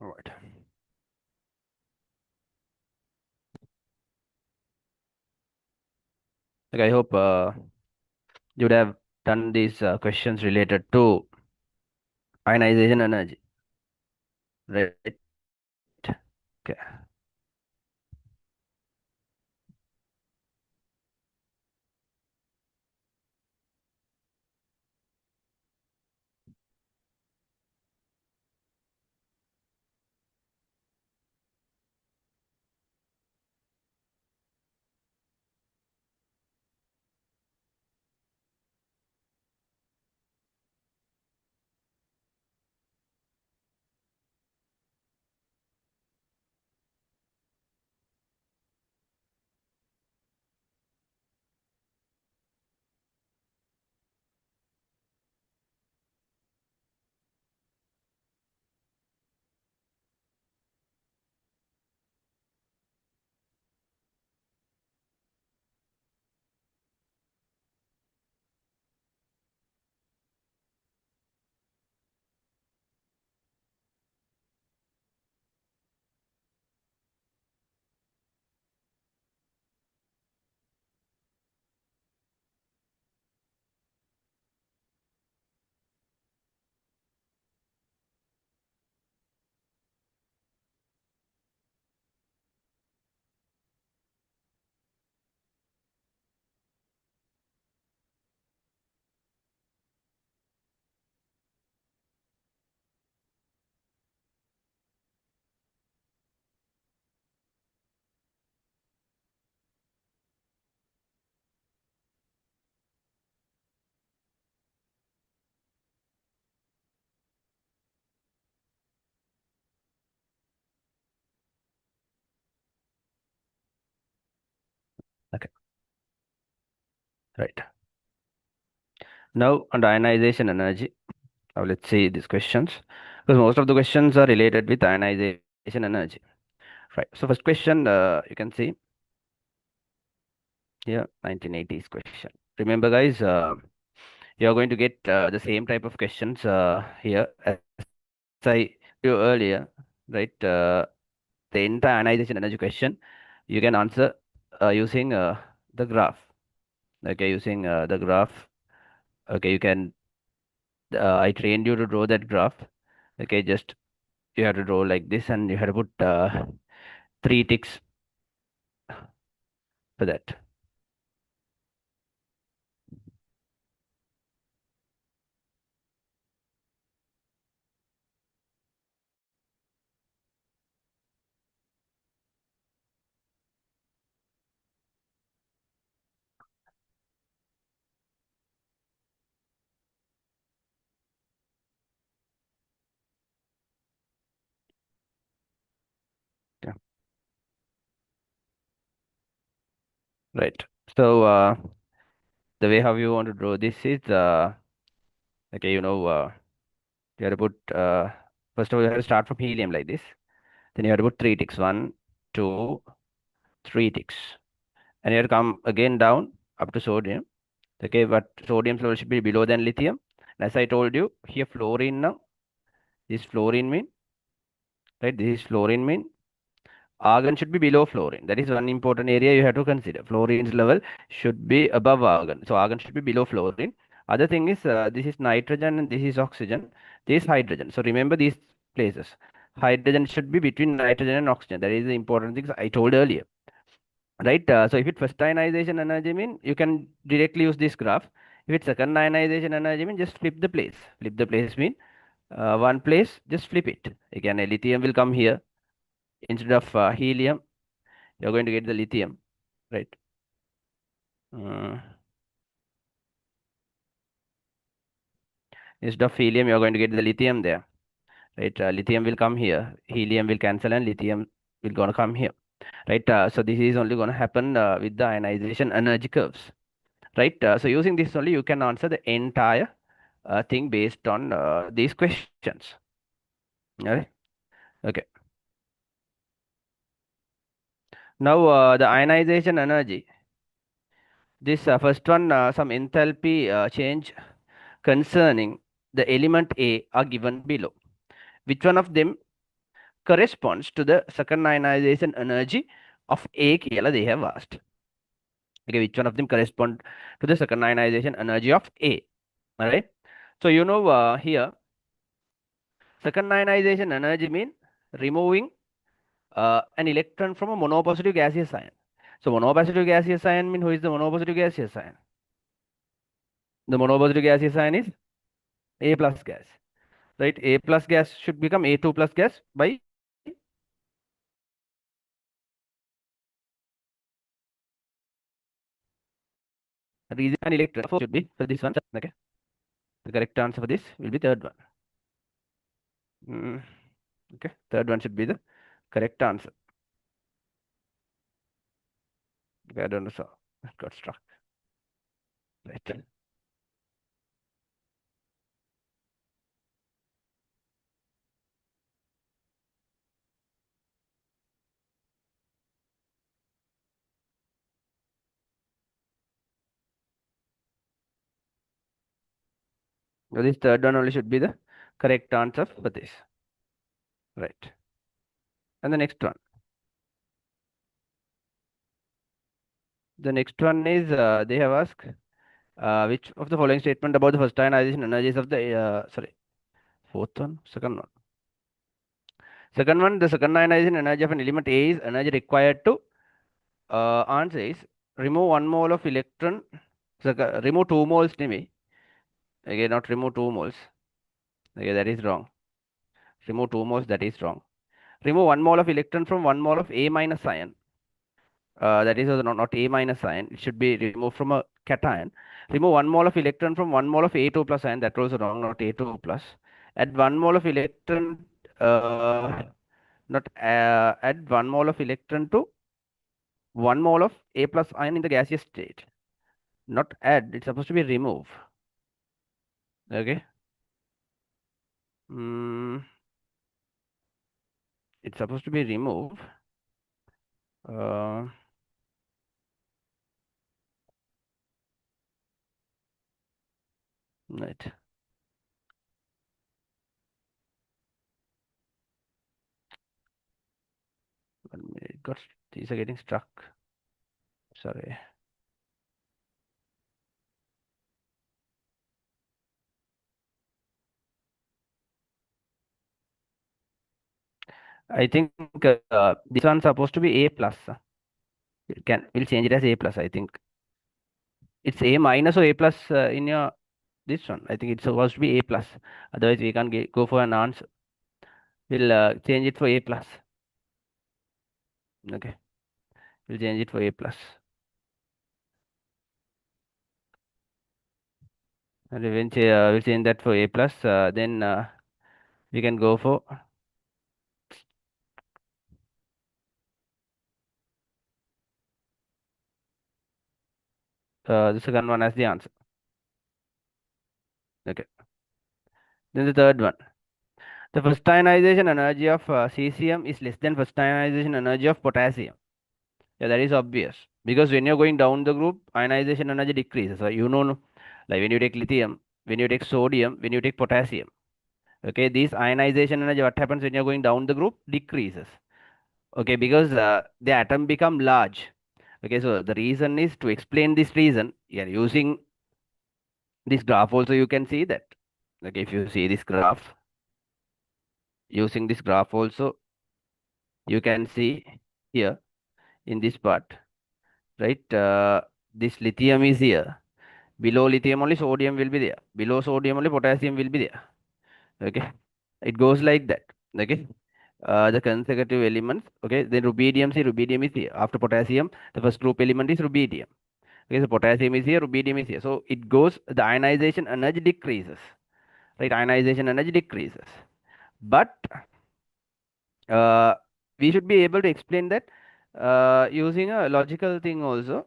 All right. Okay, I hope you would have done these questions related to ionization energy, right? Okay. Okay. Right. Now, under ionization energy, now let's see these questions because most of the questions are related with ionization energy. Right. So first question, you can see here, 1980s question. Remember, guys, you are going to get the same type of questions here as I you earlier, right? The entire ionization energy question, you can answer using the graph. Okay, using the graph. Okay, you can. I trained you to draw that graph. Okay, just you have to draw like this, and you have to put three ticks for that. Yeah. Right. So the way how you want to draw this is okay. You have to put first of all you have to start from helium like this. Then you have to put three ticks. One, two, three ticks, and you have to come again down up to sodium. Okay, but sodium level should be below than lithium. And as I told you, here fluorine now. This fluorine mean, right? This is fluorine mean. Argon should be below fluorine. That is one important area you have to consider. Fluorine's level should be above argon. So argon should be below fluorine. Other thing is this is nitrogen and this is oxygen. This is hydrogen. So remember these places. Hydrogen should be between nitrogen and oxygen. That is the important things I told earlier. Right? So if it's first ionization energy mean, you can directly use this graph. If it's second ionization energy mean, just flip the place. Flip the place mean one place, just flip it. Again, a lithium will come here instead of helium. You're going to get the lithium, right? Uh, Instead of helium, you're going to get the lithium there, right? Lithium will come here. Helium will cancel, and lithium will gonna come here, right? So this is only gonna happen with the ionization energy curves, right? So using this only, you can answer the entire thing based on these questions. All right. Okay. Now the ionization energy. This first one, some enthalpy change concerning the element A are given below. Which one of them corresponds to the second ionization energy of A කියලා they have asked. Okay, which one of them correspond to the second ionization energy of A? All right. So here second ionization energy mean removing an electron from a monopositive gaseous ion. So monopositive gaseous ion mean who is the monopositive gaseous ion? The monopositive gaseous ion is A plus gas, right? A plus gas should become A2 plus gas by releasing an electron. Should be for this one. Okay, the correct answer for this will be third one. Okay, third one should be the correct answer. Okay, I don't know, so got struck. Right. So this third one only should be the correct answer for this. Right. And the next one. The next one is they have asked which of the following statement about the first ionization energies of the fourth one, second one. Second one, the second ionization energy of an element A is energy required to answer is remove 1 mole of electron. Remove 2 moles to me. Okay, not remove 2 moles. Okay, that is wrong. Remove 2 moles, that is wrong. Remove 1 mole of electron from 1 mole of A minus ion. That is not A minus ion. It should be removed from a cation. Remove 1 mole of electron from 1 mole of A2 plus ion. That was wrong, not A2 plus. Add 1 mole of electron, not add 1 mole of electron to 1 mole of A plus ion in the gaseous state. Not add, it's supposed to be remove. Okay. It's supposed to be remove. Right. It got, these are getting stuck. Sorry. I think this one's supposed to be A plus. We'll change it as A plus. I think it's A minus or A plus in your this one. I think it's supposed to be A plus. Otherwise, we can't go for an answer. We'll change it for A plus. Okay, we'll change it for A plus. And we'll change that for A plus. Then we can go for the second one as the answer. Okay. Then the third one. The first ionization energy of cesium is less than first ionization energy of potassium. Yeah, that is obvious. Because when you're going down the group, ionization energy decreases. So like when you take lithium, when you take sodium, when you take potassium. Okay, this ionization energy, what happens when you're going down the group? Decreases. Okay, because the atom become large. Okay, so the reason is to explain this reason, you're using this graph also you can see that. Okay, if you see this graph, using this graph also, you can see here in this part, right? This lithium is here. Below lithium only sodium will be there. Below sodium only potassium will be there. Okay, it goes like that. Okay, the consecutive elements. Okay, then rubidium is here. After potassium, the first group element is rubidium. Okay, so potassium is here, rubidium is here. So it goes, the ionization energy decreases. Right, ionization energy decreases. But we should be able to explain that using a logical thing also.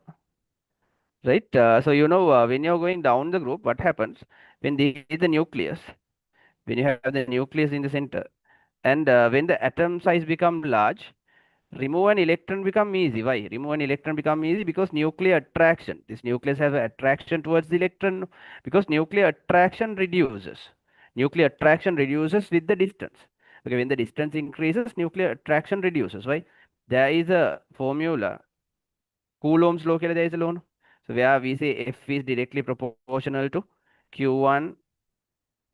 Right, so when you're going down the group, what happens when there is the nucleus? When you have the nucleus in the center, and when the atom size become large, remove an electron become easy. Why remove an electron become easy? Because nuclear attraction, this nucleus have an attraction towards the electron, because nuclear attraction reduces with the distance. Okay, when the distance increases, nuclear attraction reduces. Why? There is a formula, Coulomb's law. There is a law. So where we say F is directly proportional to Q1,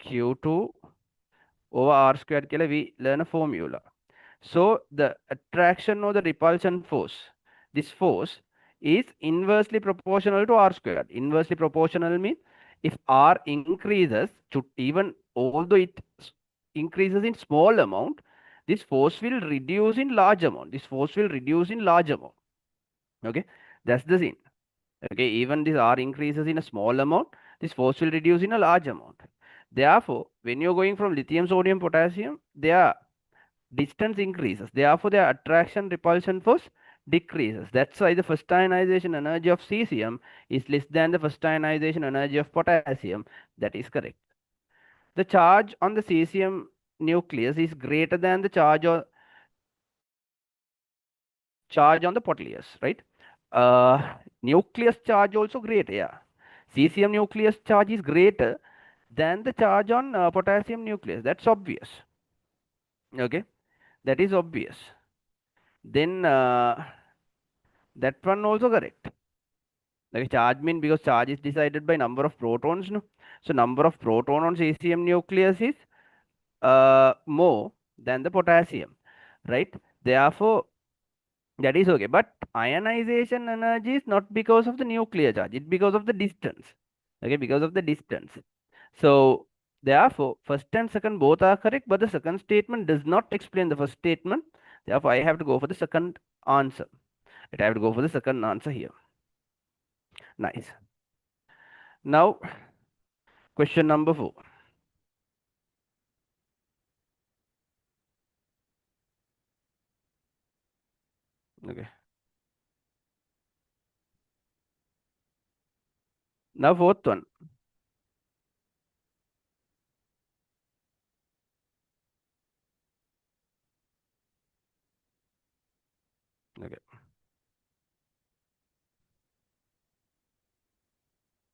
Q2 over R squared. We learn a formula. So the attraction or the repulsion force, this force is inversely proportional to R squared. Inversely proportional means if R increases, to even although it increases in small amount, this force will reduce in large amount. This force will reduce in large amount. Okay, that's the thing. Okay, even this R increases in a small amount, this force will reduce in a large amount. Therefore, when you're going from lithium, sodium, potassium, their distance increases. Therefore, their attraction repulsion force decreases. That's why the first ionization energy of cesium is less than the first ionization energy of potassium. That is correct. The charge on the cesium nucleus is greater than the charge on the nucleus, right? Nucleus charge also greater, yeah. Cesium nucleus charge is greater than the charge on potassium nucleus. That's obvious. Okay, that is obvious. Then that one also correct. Like charge mean because charge is decided by number of protons, no? So number of proton on cesium nucleus is more than the potassium, right? Therefore, that is okay. But ionization energy is not because of the nuclear charge. It's because of the distance. Okay, because of the distance. So therefore, first and second both are correct, but the second statement does not explain the first statement. Therefore, I have to go for the second answer. I have to go for the second answer here. Nice. Now, question number 4. Okay. Now, fourth one. Okay.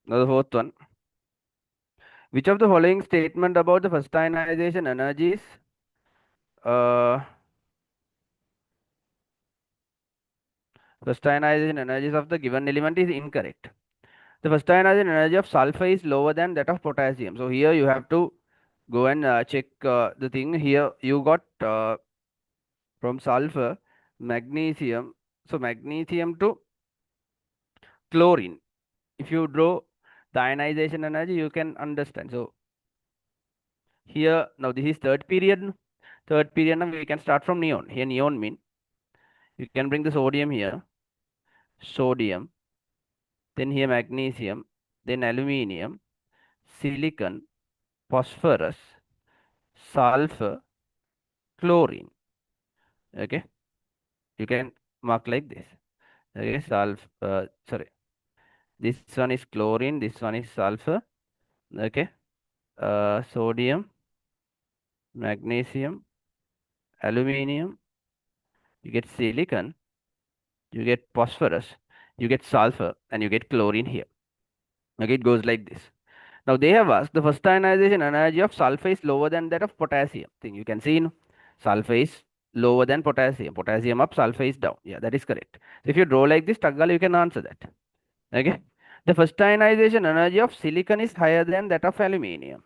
Now, the fourth one. Which of the following statement about the first ionization energies uh, first ionization energies of the given element is incorrect? The first ionization energy of sulfur is lower than that of potassium. So here you have to go and check the thing. Here you got from sulfur, magnesium. So magnesium to chlorine. If you draw the ionization energy, you can understand. So here now this is third period. Third period now we can start from neon. Here neon mean you can bring the sodium here, sodium, then here magnesium, then aluminium, silicon, phosphorus, sulfur, chlorine. Okay, you can mark like this. Okay, sorry, this one is chlorine, this one is sulfur. Okay, sodium, magnesium, aluminium, you get silicon, you get phosphorus, you get sulfur, and you get chlorine here. Okay, it goes like this. Now they have asked the first ionization energy of sulfur is lower than that of potassium. Thing you can see, no? Sulfur is lower than potassium. Potassium up, sulfur is down. Yeah, that is correct. So if you draw like this, Taggala, you can answer that. Okay. The first ionization energy of silicon is higher than that of aluminium.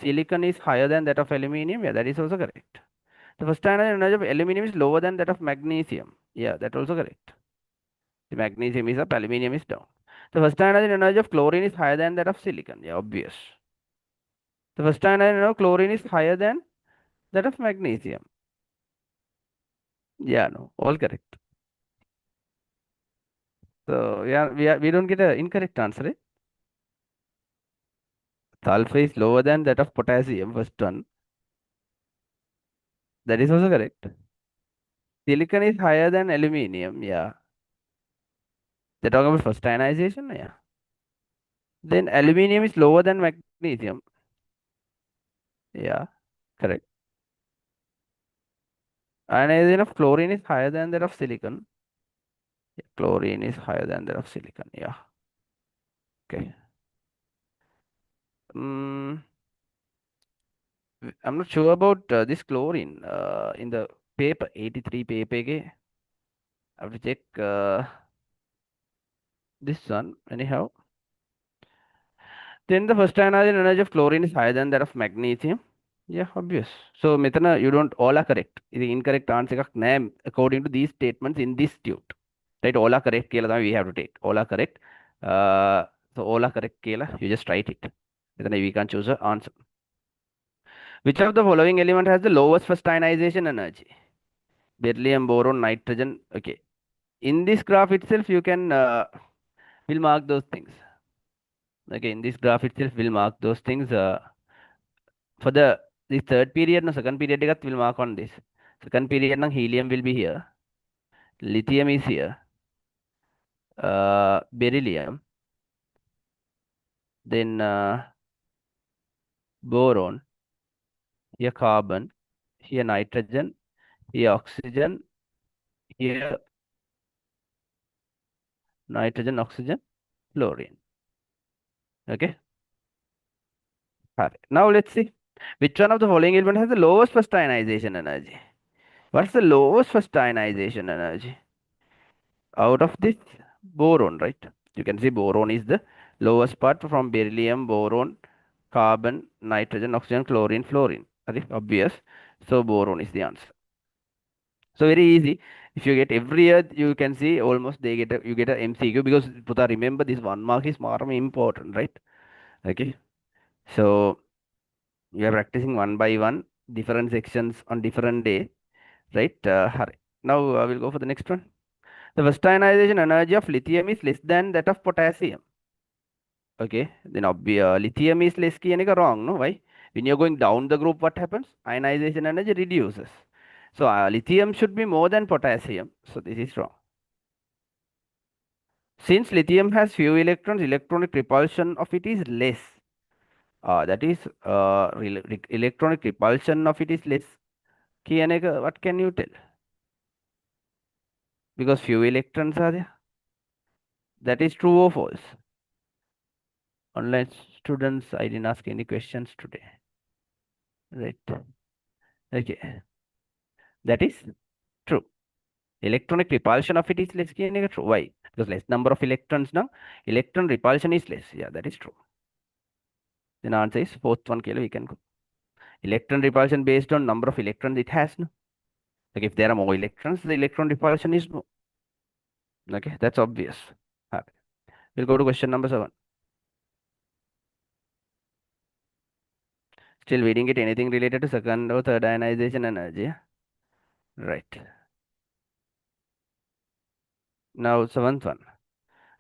Silicon is higher than that of aluminium. Yeah, that is also correct. The first ionization energy of aluminium is lower than that of magnesium. Yeah, that also correct. The magnesium is up, aluminium is down. The first ionization energy of chlorine is higher than that of silicon. Yeah, obvious. The first ionization of chlorine is higher than that of magnesium. Yeah, no, all correct. So we don't get an incorrect answer. Eh? Sulfur is lower than that of potassium. First one, that is also correct. Silicon is higher than aluminium. Yeah, they're talking about first ionization. Yeah. Then aluminium is lower than magnesium. Yeah, correct. Ionization of chlorine is higher than that of silicon. Yeah, chlorine is higher than that of silicon. Yeah. Okay. Mm, I'm not sure about this chlorine in the paper 83 paper. I have to check this one anyhow. Then the first ionization energy of chlorine is higher than that of magnesium. Yeah, obvious. So මෙතන you don't all are correct. The incorrect answer එකක් නෑ according to these statements in this tute. Right, all are correct කියලා තමයි we have to take. All are correct. So all are correct කියලා you just write it. Then we can choose an answer. Which of the following element has the lowest first ionization energy? Beryllium, boron, nitrogen. Okay. In this graph itself, you can will mark those things. Okay, in this graph itself, we'll mark those things. For the third period, no second period, we'll mark on this. Second period, no, helium will be here. Lithium is here. Beryllium. Then boron. Here carbon. Here nitrogen. Here oxygen. Here nitrogen, oxygen, fluorine. Okay. Now let's see which one of the following element has the lowest first ionization energy. What's the lowest first ionization energy? Out of this, boron, right? You can see boron is the lowest part from beryllium, boron, carbon, nitrogen, oxygen, chlorine, fluorine. That is obvious. So boron is the answer. So very easy. If you get every year, you can see almost they get you get a MCQ because Putha, remember this 1 mark is more important, right? Okay. So you are practicing one by one, different sections on different day, right? Now we'll go for the next one. The first ionization energy of lithium is less than that of potassium. Okay, then lithium is less key and wrong, no? Why? When you're going down the group, what happens? Ionization energy reduces. So lithium should be more than potassium. So this is wrong. Since lithium has few electrons, electronic repulsion of it is less. That is electronic repulsion of it is less. What can you tell? Because few electrons are there. That is true or false? Online students, I didn't ask any questions today. Right. Okay. That is true. Electronic repulsion of it is less. True. Why? Because less number of electrons now. Electron repulsion is less. Yeah, that is true. Then answer is fourth one. We can go. Electron repulsion based on number of electrons it has. No? Like if there are more electrons, the electron repulsion is more. Okay, that's obvious. We'll go to question number 7. Still we didn't get anything related to second or third ionization energy. Right. Now, seventh one.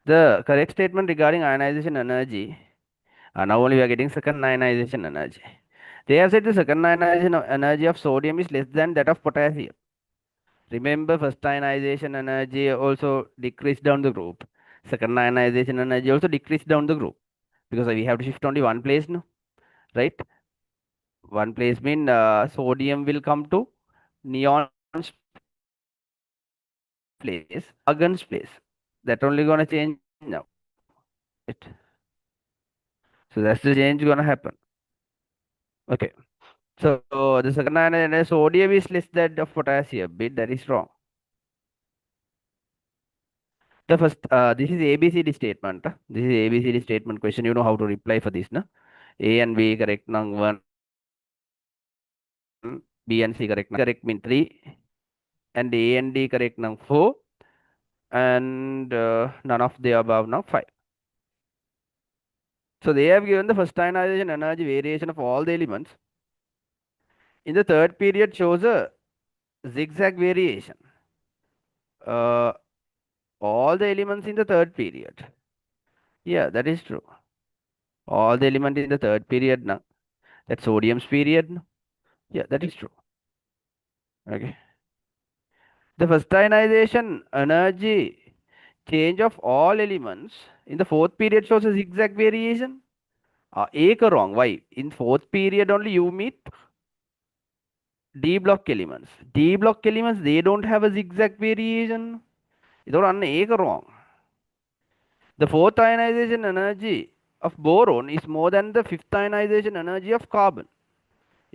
The correct statement regarding ionization energy. Now only we are getting second ionization energy. They have said the second ionization energy of sodium is less than that of potassium. Remember, first ionization energy also decreased down the group. Second ionization energy also decreased down the group. Because we have to shift only one place now. Right? One place mean sodium will come to neon's place, argon's place. That only gonna change now. Right? So that's the change gonna happen. Okay. So the second ion sodium is less than of potassium. Bit that is wrong. The first this is ABCD statement. This is ABCD statement question. You know how to reply for this, no? A and B correct nang 1, B and C correct. Correct mean 3, and A and D correct nang 4, and none of the above now 5. So they have given the first ionization energy variation of all the elements. In the third period shows a zigzag variation. All the elements in the third period. Yeah, that is true. All the elements in the third period now. That sodium's period. No? Yeah, that is true. Okay. The first ionization energy change of all elements in the fourth period shows a zigzag variation. A wrong. Why? In fourth period only you meet D block elements. D block elements, they don't have a zigzag variation. It's wrong. The fourth ionization energy of boron is more than the fifth ionization energy of carbon.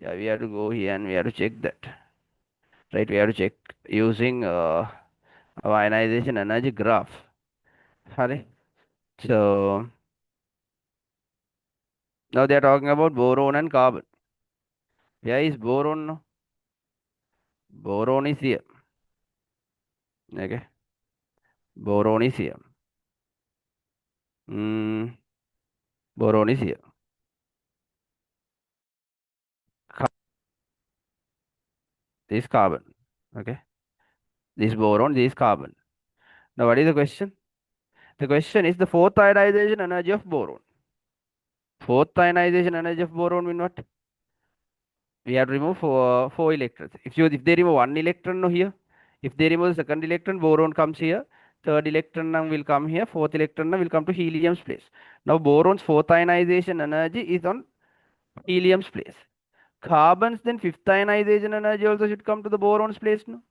Yeah, we have to go here and we have to check that. Right, we have to check using our ionization energy graph. Sorry. So now they are talking about boron and carbon. Where is boron now? Boron is here. Okay. Boron is here. Mm, boron is here. Ca- This carbon. Okay. This boron, this carbon. Now what is the question? The question is the fourth ionization energy of boron. Fourth ionization energy of boron mean what? We have to remove four electrons. If they remove one electron now here, if they remove the second electron, boron comes here. Third electron now will come here. Fourth electron now will come to helium's place. Now boron's fourth ionization energy is on helium's place. Carbon's then fifth ionization energy also should come to the boron's place now.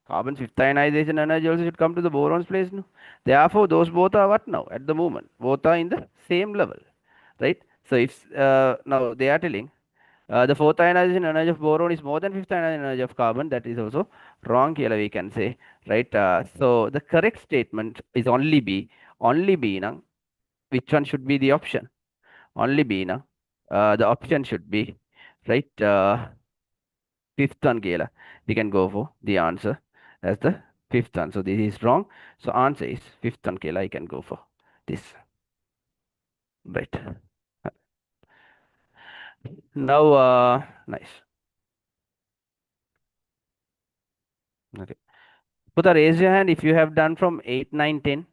Carbon's fifth ionization energy also should come to the boron's place now. Therefore, those both are what now? At the moment, both are in the same level, right? So if now they are telling the fourth ionization energy of boron is more than fifth ionization energy of carbon. That is also wrong here, we can say, right? So the correct statement is only B. Only B now. Which one should be the option? Only B now. The option should be, right? Fifth one, Kela. We can go for the answer as the fifth one. So this is wrong. So answer is fifth one, Kela. I can go for this. Right. Now, nice. Okay. Put a raise your hand if you have done from 8, 9, 10.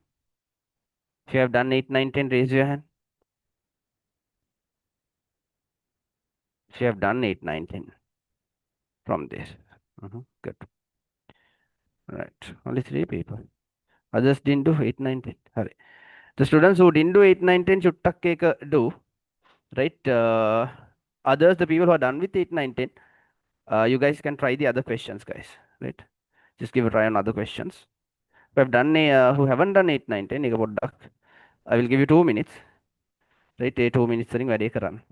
If you have done 8, 9, 10, raise your hand. If you have done 8, 9, 10 from this. Good. Right. Only three people. Others didn't do 8, 9, 10. Hurry. The students who didn't do 8, 9, 10 should do. Right. Others, the people who are done with 8, 9, 10, you guys can try the other questions, guys. Right. Just give a try on other questions. Who haven't done 8, 9, 10, about duck. I will give you 2 minutes. Right. 2 minutes. Run.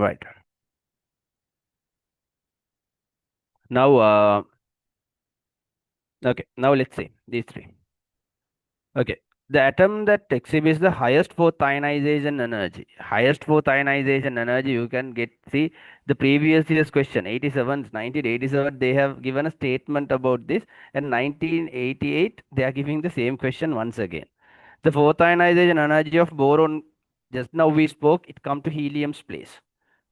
Right. Now, okay. Now let's see these three. Okay. The atom that exhibits the highest fourth ionization energy. Highest fourth ionization energy, you can get, see the previous year's question, 87, 1987, they have given a statement about this, and 1988, they are giving the same question once again. The fourth ionization energy of boron, just now we spoke, it come to helium's place.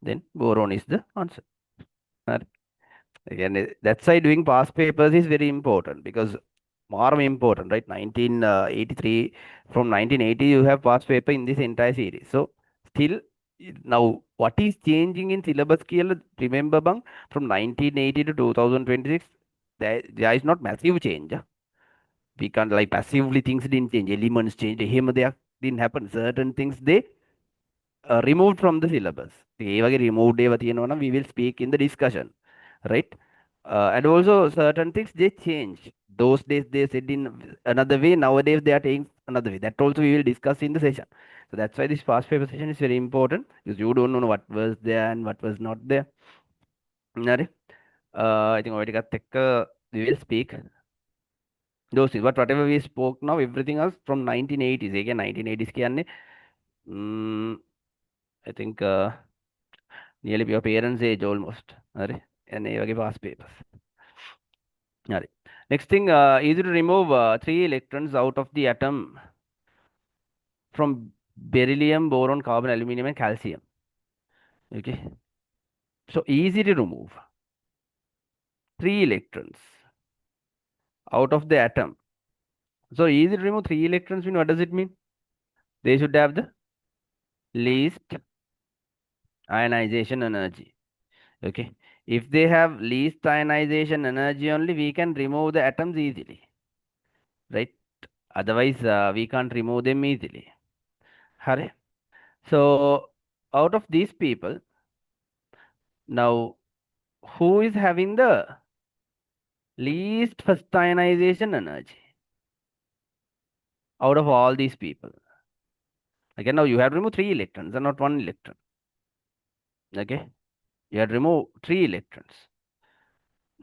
Then boron is the answer. Again, that's why doing past papers is very important, because more important, right? 1983, from 1980, you have past paper in this entire series. So, still, now, what is changing in syllabus? Remember, bang, from 1980 to 2026, there is not massive change. We can't, like, passively things didn't change, elements changed, him, there didn't happen. Certain things, they removed from the syllabus. ඒ වගේ removed ඒවා තියෙනවා නම් we will speak in the discussion, right? And also certain things they change. Those days they said in another way. Nowadays they are taking another way. That also we will discuss in the session. So that's why this past paper session is very important, because you don't know what was there and what was not there. හරි. I think ඔය ටිකත් එක්ක we will speak those things. But whatever we spoke now, everything else from 1980s. Again 1980s කියන්නේ I think nearly your parents' age almost. හරි. and ඒ වගේ past papers. හරි. Next thing, easy to remove 3 electrons out of the atom from beryllium, boron, carbon, aluminum, and calcium. Okay. So easy to remove 3 electrons out of the atom. So easy to remove 3 electrons mean, what does it mean? They should have the least ionization energy. Okay. If they have least ionization energy only, we can remove the atoms easily. Right? Otherwise, we can't remove them easily. Hurry. So out of these people, now who is having the least first ionization energy out of all these people? Again, now you have to remove 3 electrons and not 1 electron. Okay, you have to remove 3 electrons.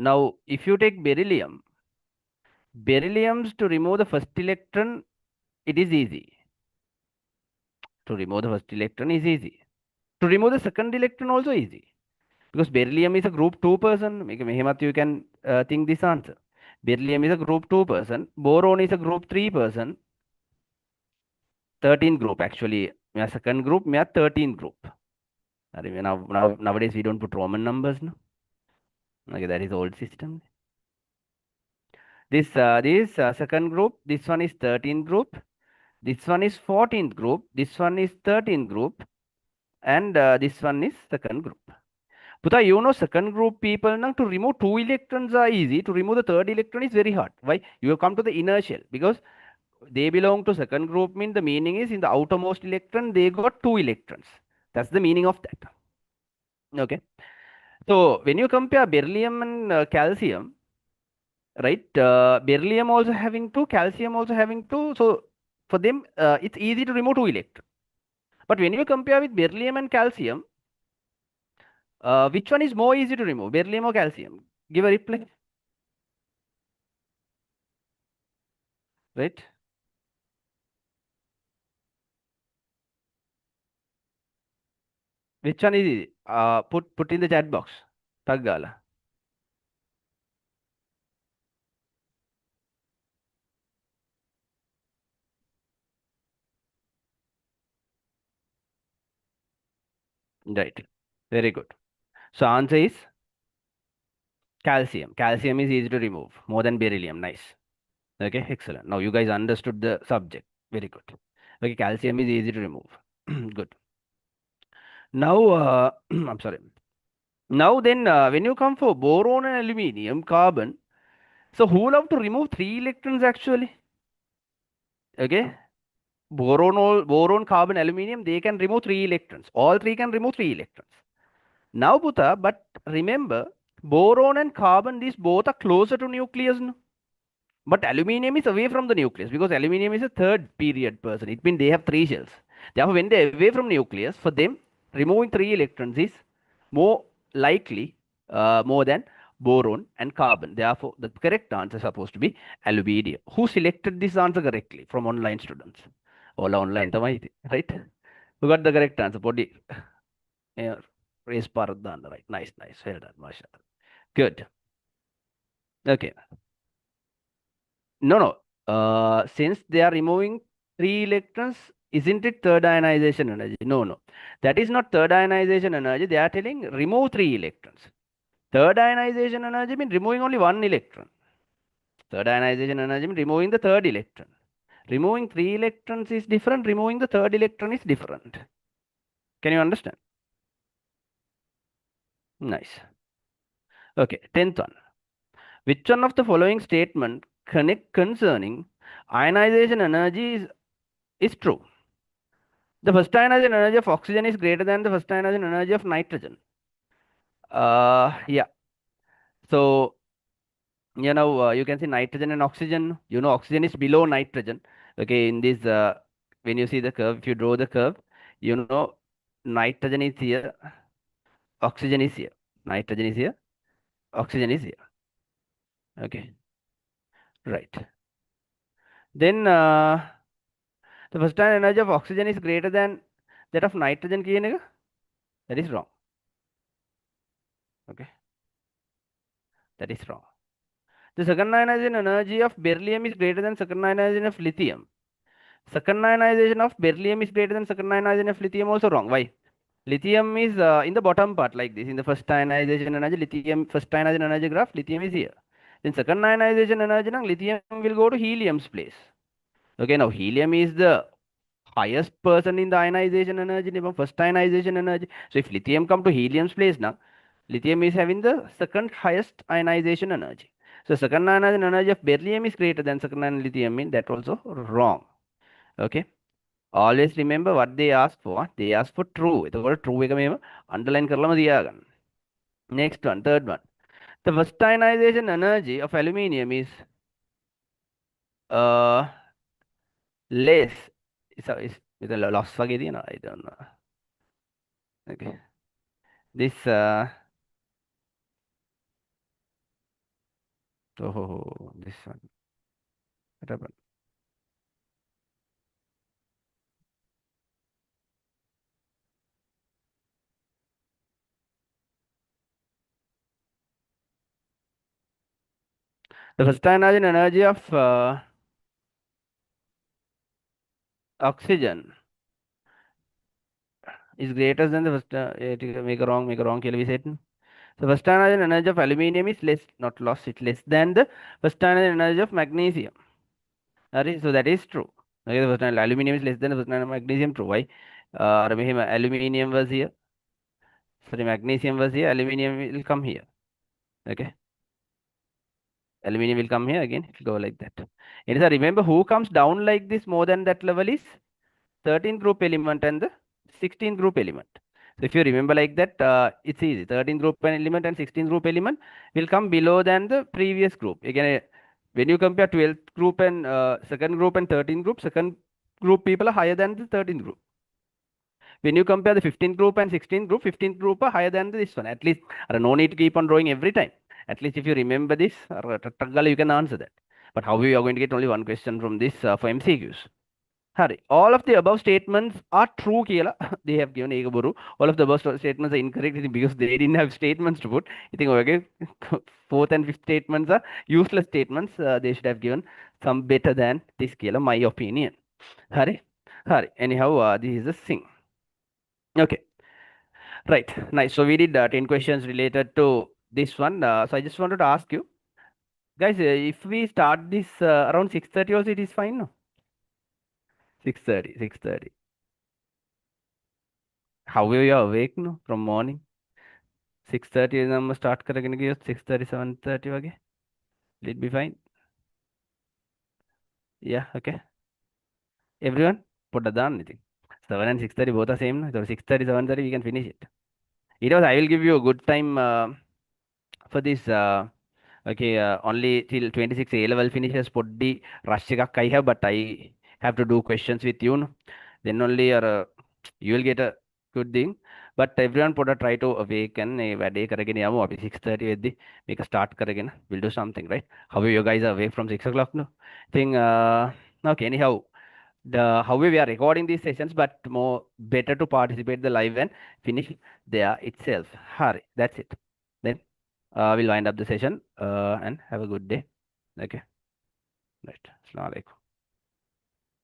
Now, if you take beryllium, berylliums to remove the first electron, it is easy. To remove the first electron is easy. To remove the second electron also easy. Because beryllium is a group 2 person. Mehemat, you can think this answer. Beryllium is a group 2 person. Boron is a group 3 person. 13 group actually. My second group, my 13 group. Nowadays we don't put Roman numbers, no? Okay, that is old system. This second group, this one is 13 group. This one is 14th group. This one is 13th group. And this one is second group. Puta, you know second group people now to remove 2 electrons are easy. To remove the third electron is very hard. Why? You have come to the inner shell, because they belong to second group, mean the meaning is in the outermost electron they got 2 electrons. That's the meaning of that. Okay. So when you compare beryllium and calcium, right? Beryllium also having 2, calcium also having 2. So for them, it's easy to remove 2 electrons. But when you compare with beryllium and calcium, which one is more easy to remove, beryllium or calcium? Give a reply. Right? Which one is easy? Put in the chat box. Taggala. Right. Very good. So answer is calcium. Calcium is easy to remove more than beryllium. Nice. Okay, excellent. Now you guys understood the subject. Very good. Okay, calcium is easy to remove. Good. Now, I'm sorry. Now then, when you come for boron and aluminium, carbon, so who love to remove 3 electrons actually? Okay, boron, carbon, aluminium, they can remove 3 electrons. All three can remove 3 electrons. Now, Puta, but remember, boron and carbon, these both are closer to nucleus. No? But aluminium is away from the nucleus, because aluminium is a third period person. It means they have 3 shells. Therefore, when they are away from nucleus, for them, Removing three electrons is more likely, more than boron and carbon. Therefore, the correct answer is supposed to be aluminium. Who selected this answer correctly from online students? All online, right? Who got the correct answer? Body, raise Paradhan, right? Nice, nice. Well done, mashallah. Good. Okay. No, no. Since they are removing three electrons, isn't it third ionization energy? No, no. That is not third ionization energy. They are telling remove three electrons. Third ionization energy means removing only one electron. Third ionization energy means removing the third electron. Removing three electrons is different. Removing the third electron is different. Can you understand? Nice. Okay, 10th one. Which one of the following statement connect concerning ionization energy is true? The first ionization energy of oxygen is greater than the first ionization energy of nitrogen. Yeah. So, you can see nitrogen and oxygen. Oxygen is below nitrogen. Okay, in this, when you see the curve, if you draw the curve, you know, nitrogen is here, oxygen is here. Nitrogen is here, oxygen is here. Okay, right. Then, the first energy of oxygen is greater than that of nitrogen. That is wrong. Okay, that is wrong. The second ionization energy of beryllium is greater than second ionization of lithium. Second ionization of beryllium is greater than second ionization of lithium, also wrong. Why? Lithium is in the bottom part like this. In the first ionization energy, lithium, first ionization energy graph, lithium is here. Then second ionization energy, now lithium will go to helium's place. Okay, now helium is the highest person in the ionization energy, first ionization energy. So if lithium come to helium's place now, lithium is having the second highest ionization energy. So second ionization energy of beryllium is greater than second ionization lithium, mean that also wrong. Okay. Always remember what they ask for. They ask for true. The word true එක මෙහෙම underline කරලම තියාගන්න. Next one, third one. The first ionization energy of aluminium is uh, less. Is a loss වගේ තියෙනවා. I don't know. Okay. This this one. What happened? The first ionization energy of oxygen is greater than the first. Make a wrong කියලා we said. The first ionization energy of aluminium is less, not loss. It's less than the first ionization energy of magnesium. So that is true. Okay, the first aluminium is less than the first magnesium. True. Why? Aluminium was here. Sorry, magnesium was here. Aluminium will come here. Okay. Aluminium will come here again. It will go like that. And so remember, who comes down like this more than that level is 13th group element and the 16th group element. So if you remember like that, it's easy. 13th group element and 16th group element will come below than the previous group. Again, when you compare 12th group and second group and 13th group, second group people are higher than the 13th group. When you compare the 15th group and 16th group, 15th group are higher than this one. At least, no need to keep on drawing every time. At least if you remember this, you can answer that. But how we are going to get only one question from this for MCQs? Hari, all of the above statements are true කියලා they have given ඒක බොරු. All of the above statements are incorrect because they didn't have statements to put. I think okay, fourth and fifth statements are useless statements. They should have given some better than this කියලා, my opinion. Hari, anyhow, this is the thing. Okay, right, nice. So we did 10 questions related to this one. So I just wanted to ask you guys, if we start this around 6:30 also, it is fine, no? 6:30, 6:30. How are you awake, no? From morning 6:30 නම් start කරගෙන ගියොත් 6:30 7:30 වගේ. Will it be fine? Yeah, okay. Everyone, පොඩ්ඩක් දාන්න ඉතින්. 7 and 6:30 both are same, no? So 6:30 7:30 we can finish it. I will give you a good time for this. Okay, only till 26 A level finishes. Poddi rush එකක් I have, but I have to do questions with you. No? Then only you will get a good thing. But everyone put a try to awaken a day karagin yamu abi 6:30 with the make a start karagin. We'll do something, right? How you guys are awake from 6 o'clock? No, think okay. Anyhow, the how we are recording these sessions, but more better to participate the live and finish there itself. Hurry, that's it. Then we'll wind up the session and have a good day. Okay, right. Assalamu alaikum.